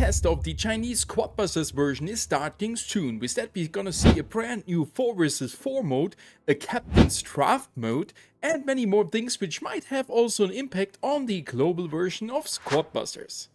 test of the Chinese Quadbusters version is starting soon. With that, we're gonna see a brand new 4 vs 4 mode, a Captain's Draft mode, and many more things which might have also an impact on the global version of Quadbusters.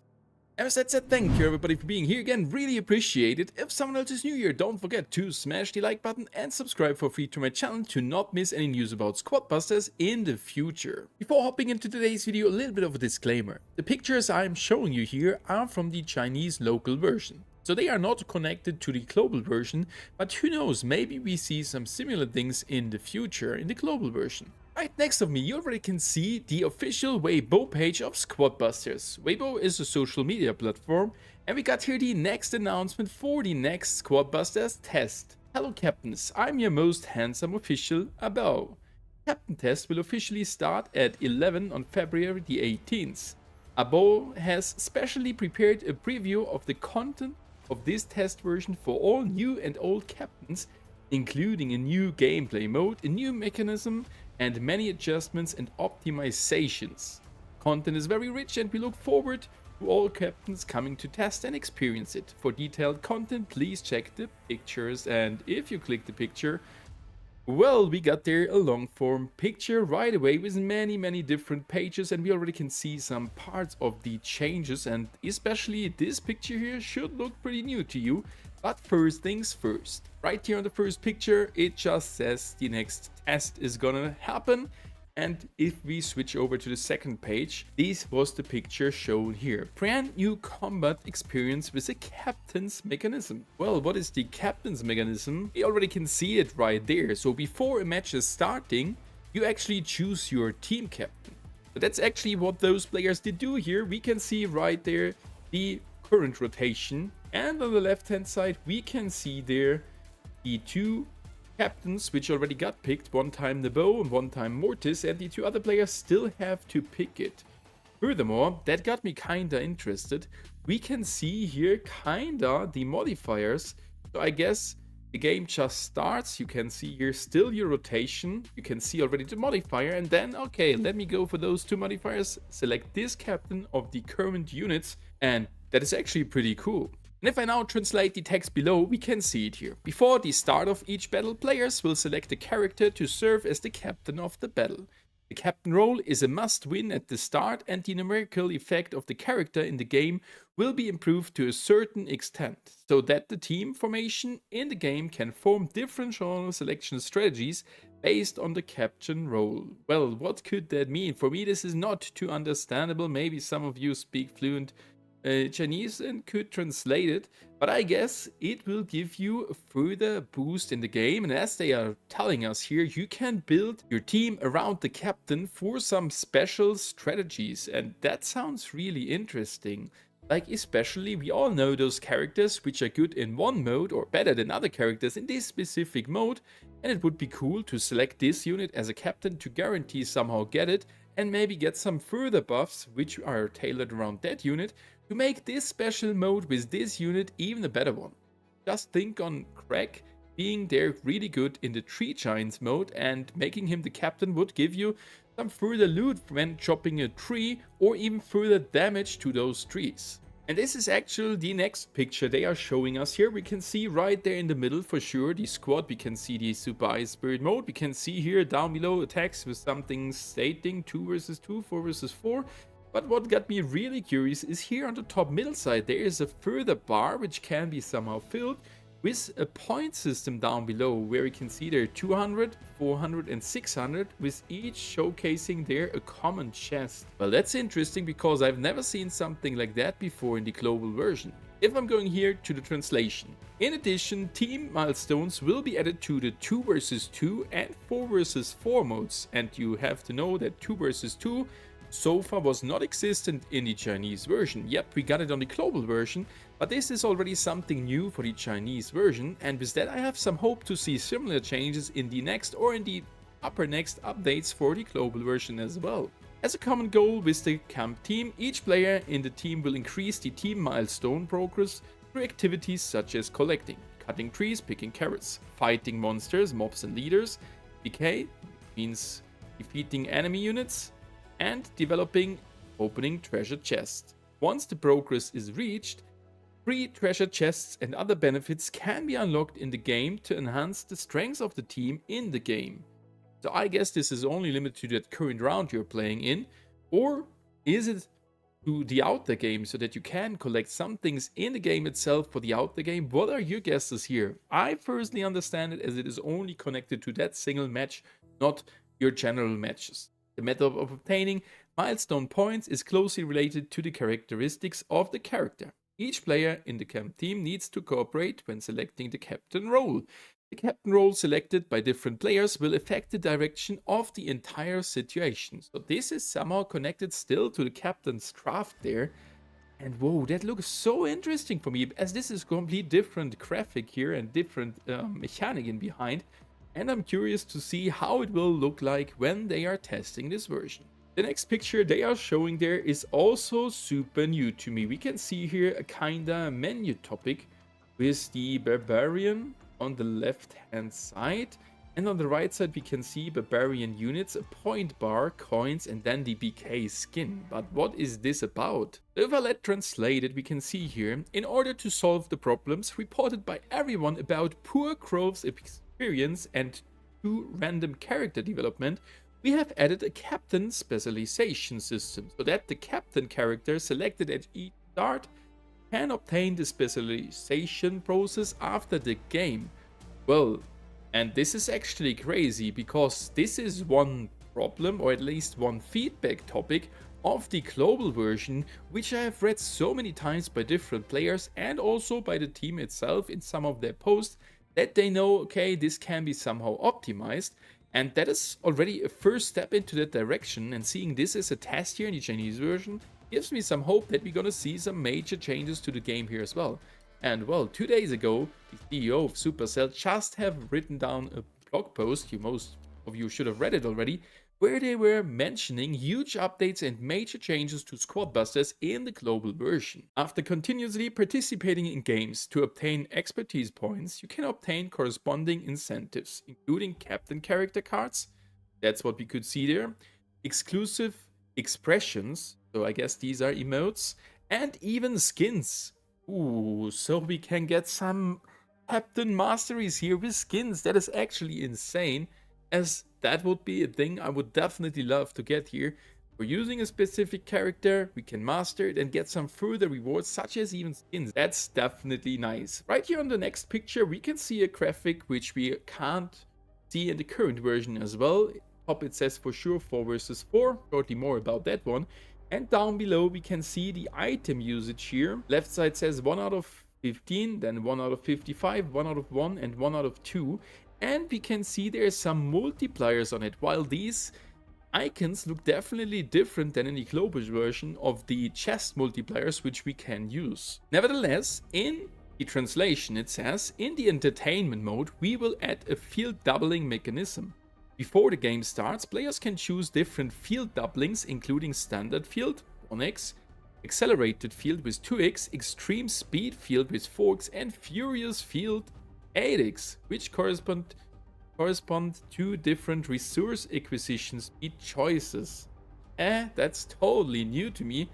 As that said, thank you everybody for being here again, really appreciate it. If someone else is new here, don't forget to smash the like button and subscribe for free to my channel to not miss any news about Squadbusters in the future. Before hopping into today's video, a little bit of a disclaimer. The pictures I'm showing you here are from the Chinese local version. So they are not connected to the global version, but who knows, maybe we see some similar things in the future in the global version. Right next of me, you already can see the official Weibo page of Squadbusters. Weibo is a social media platform, and we got here the next announcement for the next Squadbusters test. Hello Captains, I'm your most handsome official, Abo. Captain test will officially start at 11 on February the 18th. Abo has specially prepared a preview of the content of this test version for all new and old captains, including a new gameplay mode, a new mechanism, and many adjustments and optimizations. Content is very rich and we look forward to all captains coming to test and experience it. For detailed content, please check the pictures, and if you click the picture, well, we got there a long form picture right away with many different pages, and we already can see some parts of the changes, and especially this picture here should look pretty new to you. But first things first, right here on the first picture, it just says the next test is gonna happen. And if we switch over to the second page, this was the picture shown here. Brand new combat experience with a captain's mechanism. Well, what is the captain's mechanism? We already can see it right there. So before a match is starting, you actually choose your team captain. But that's actually what those players did do here. We can see right there the current rotation, and on the left hand side we can see there the two captains which already got picked, one time Nebo and one time Mortis, and the two other players still have to pick it. Furthermore, that got me kinda interested. We can see here kinda the modifiers. So I guess the game just starts, you can see here still your rotation, you can see already the modifier, and then okay, let me go for those two modifiers, select this captain of the current units, and that is actually pretty cool. And if I now translate the text below, we can see it here. Before the start of each battle, players will select a character to serve as the captain of the battle. The captain role is a must-win at the start, and the numerical effect of the character in the game will be improved to a certain extent, so that the team formation in the game can form different genre selection strategies based on the captain role. Well, what could that mean? For me, this is not too understandable. Maybe some of you speak fluent Chinese and could translate it, but I guess it will give you a further boost in the game. And as they are telling us here, you can build your team around the captain for some special strategies, and that sounds really interesting. Like, especially we all know those characters which are good in one mode or better than other characters in this specific mode, and it would be cool to select this unit as a captain to guarantee somehow get it, and maybe get some further buffs which are tailored around that unit to make this special mode with this unit even a better one. Just think on Craig being there really good in the Tree Giants mode, and making him the captain would give you some further loot when chopping a tree, or even further damage to those trees. And this is actually the next picture they are showing us here. We can see right there in the middle for sure the squad. We can see the Super Ice Spirit mode. We can see here down below attacks with something stating 2 vs 2, 4 vs 4. But what got me really curious is here on the top middle side there is a further bar which can be somehow filled with a point system down below, where you can see there 200, 400 and 600, with each showcasing there a common chest. Well, that's interesting because I've never seen something like that before in the global version. If I'm going here to the translation. In addition, team milestones will be added to the 2 vs 2 and 4 vs 4 modes, and you have to know that 2 vs 2 so far was not existent in the Chinese version. Yep, we got it on the global version, but this is already something new for the Chinese version, and with that I have some hope to see similar changes in the next or in the upper next updates for the global version as well. As a common goal with the camp team, each player in the team will increase the team milestone progress through activities such as collecting, cutting trees, picking carrots, fighting monsters, mobs and leaders, PK means defeating enemy units, and developing opening treasure chests. Once the progress is reached, Free treasure chests and other benefits can be unlocked in the game to enhance the strength of the team in the game. So I guess this is only limited to that current round you're playing in, or is it to the outer game so that you can collect some things in the game itself for the outer game? What are your guesses here? I personally understand it as it is only connected to that single match, not your general matches. The method of obtaining milestone points is closely related to the characteristics of the character. Each player in the camp team needs to cooperate when selecting the captain role. The captain role selected by different players will affect the direction of the entire situation. So this is somehow connected still to the captain's draft there. And whoa, that looks so interesting for me, as this is complete different graphic here and different mechanic in behind. And I'm curious to see how it will look like when they are testing this version. The next picture they are showing there is also super new to me. We can see here a kinda menu topic with the barbarian on the left hand side, and on the right side we can see barbarian units, a point bar, coins, and then the BK skin. But what is this about? If I let translate it, we can see here, in order to solve the problems reported by everyone about poor Grove's experience and to random character development, we have added a captain specialization system so that the captain character selected at each start can obtain the specialization process after the game. Well, and this is actually crazy because this is one problem, or at least one feedback topic of the global version, which I have read so many times by different players and also by the team itself in some of their posts, that they know, okay, this can be somehow optimized. And that is already a first step into that direction, and seeing this as a test here in the Chinese version gives me some hope that we're gonna see some major changes to the game here as well. And well, 2 days ago, the CEO of Supercell just have written down a blog post, most of you should have read it already, where they were mentioning huge updates and major changes to Squad Busters in the global version. After continuously participating in games to obtain expertise points, you can obtain corresponding incentives, including captain character cards, that's what we could see there, exclusive expressions, so I guess these are emotes, and even skins. Ooh, so we can get some captain masteries here with skins. That is actually insane, as that would be a thing I would definitely love to get here. For using a specific character, we can master it and get some further rewards, such as even skins. That's definitely nice. Right here on the next picture, we can see a graphic which we can't see in the current version as well. Top it says for sure 4 versus 4, shortly more about that one. And down below we can see the item usage here. Left side says 1 out of 15, then 1 out of 55, 1 out of 1, and 1 out of 2. And we can see there's some multipliers on it, while these icons look definitely different than in the global version of the chest multipliers which we can use. Nevertheless, in the translation it says, in the entertainment mode we will add a field doubling mechanism. Before the game starts, players can choose different field doublings, including standard field 1x, accelerated field with 2x, extreme speed field with 4x, and furious field 8x, which correspond to different resource acquisition speed choices. That's totally new to me.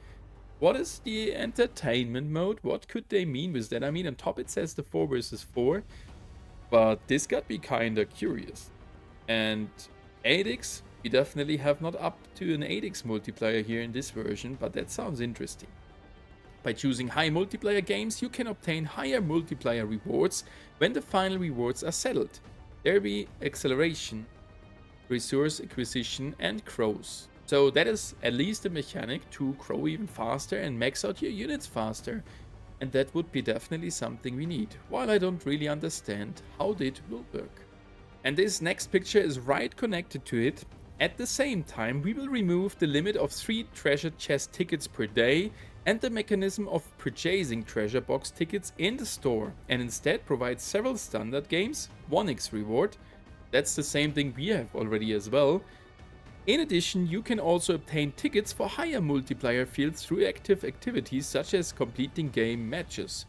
What is the entertainment mode? What could they mean with that? I mean, on top it says the 4 versus 4, but this got me kinda curious. And 8x, we definitely have not up to an 8x multiplier here in this version, but that sounds interesting. By choosing high multiplier games, you can obtain higher multiplier rewards when the final rewards are settled. There be acceleration, resource acquisition, and grows. So that is at least a mechanic to grow even faster and max out your units faster. And that would be definitely something we need, while I don't really understand how that will work. And this next picture is right connected to it. At the same time, we will remove the limit of 3 treasure chest tickets per day and the mechanism of purchasing treasure box tickets in the store, and instead provide several standard games, 1x reward. That's the same thing we have already as well. In addition, you can also obtain tickets for higher multiplier fields through active activities such as completing game matches.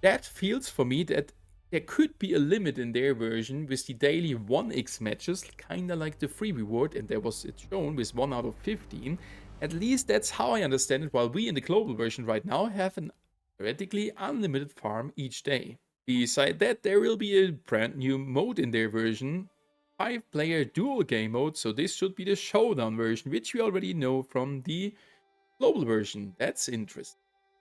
That feels for me that there could be a limit in their version with the daily 1x matches, kinda like the free reward, and there was it shown with 1 out of 15. At least that's how I understand it, while we in the global version right now have an theoretically unlimited farm each day. Beside that, there will be a brand new mode in their version, 5-player dual game mode, so this should be the showdown version, which we already know from the global version. That's interesting.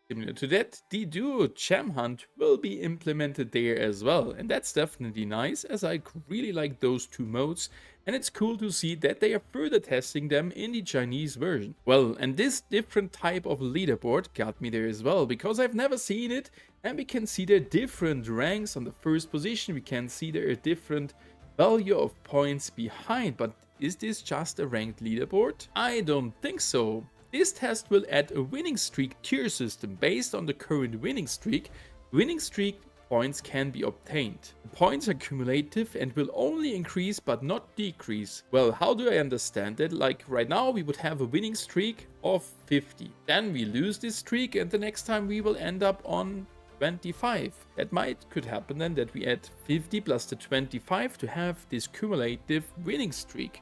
Similar to that, the duo gem hunt will be implemented there as well, and that's definitely nice, as I really like those two modes, and it's cool to see that they are further testing them in the Chinese version. Well, and this different type of leaderboard got me there as well, because I've never seen it, and we can see their different ranks. On the first position we can see there a different value of points behind, but is this just a ranked leaderboard? I don't think so. This test will add a winning streak tier system based on the current winning streak. Winning streak points can be obtained. The points are cumulative and will only increase but not decrease. Well, how do I understand that? Like right now we would have a winning streak of 50. Then we lose this streak and the next time we will end up on 25. That could happen then, that we add 50 plus the 25 to have this cumulative winning streak.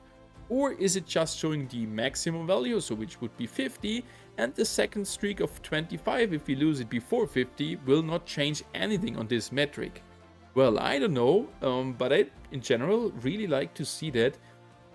Or is it just showing the maximum value, so which would be 50, and the second streak of 25, if we lose it before 50, will not change anything on this metric? Well, I don't know, but I, in general, really like to see that.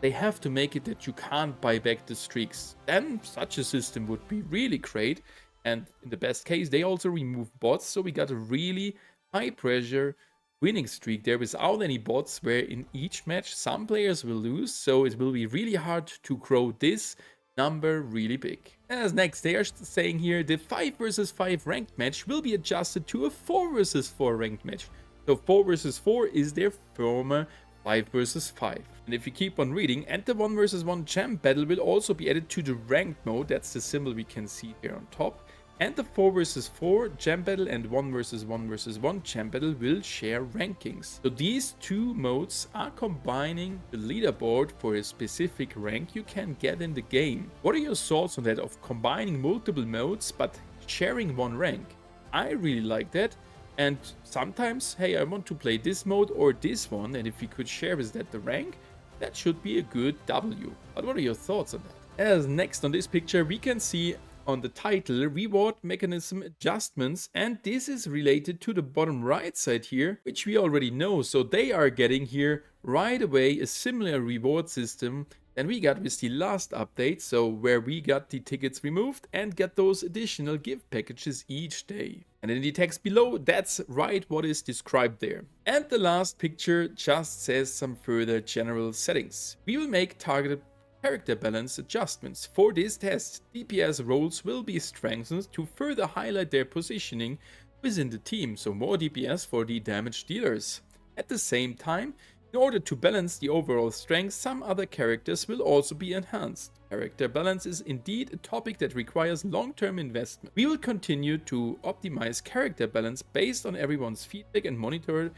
They have to make it that you can't buy back the streaks. Then such a system would be really great, and in the best case, they also remove bots, so we got a really high pressure winning streak there without any bots, where in each match some players will lose, so it will be really hard to grow this number really big. As next, they are saying here the 5 versus 5 ranked match will be adjusted to a 4 versus 4 ranked match. So 4 versus 4 is their former 5 versus 5. And if you keep on reading, and the 1 versus 1 gem battle will also be added to the ranked mode. That's the symbol we can see here on top. And the 4 versus 4 gem battle and 1 versus 1 versus 1 gem battle will share rankings. So these two modes are combining the leaderboard for a specific rank you can get in the game. What are your thoughts on that, of combining multiple modes but sharing one rank? I really like that. And sometimes, hey, I want to play this mode or this one, and if we could share is that the rank, that should be a good W. But what are your thoughts on that? As next on this picture, we can see on the title, reward mechanism adjustments, and this is related to the bottom right side here, which we already know. So they are getting here right away a similar reward system than we got with the last update, so where we got the tickets removed and get those additional gift packages each day. And in the text below, that's right what is described there. And the last picture just says some further general settings. We will make targeted character balance adjustments. For this test, DPS roles will be strengthened to further highlight their positioning within the team, so more DPS for the damage dealers. At the same time, in order to balance the overall strength, some other characters will also be enhanced. Character balance is indeed a topic that requires long-term investment. We will continue to optimize character balance based on everyone's feedback and monitor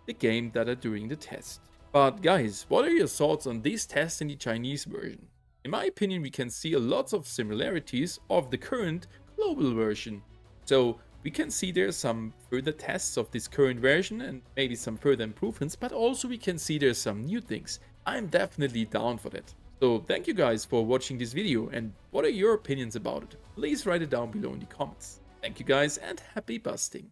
the game data during the test. But guys, what are your thoughts on this test in the Chinese version? In my opinion, we can see a lot of similarities of the current global version. So we can see there's some further tests of this current version and maybe some further improvements, but also we can see there's some new things. I'm definitely down for that. So thank you guys for watching this video, and what are your opinions about it? Please write it down below in the comments. Thank you guys and happy busting.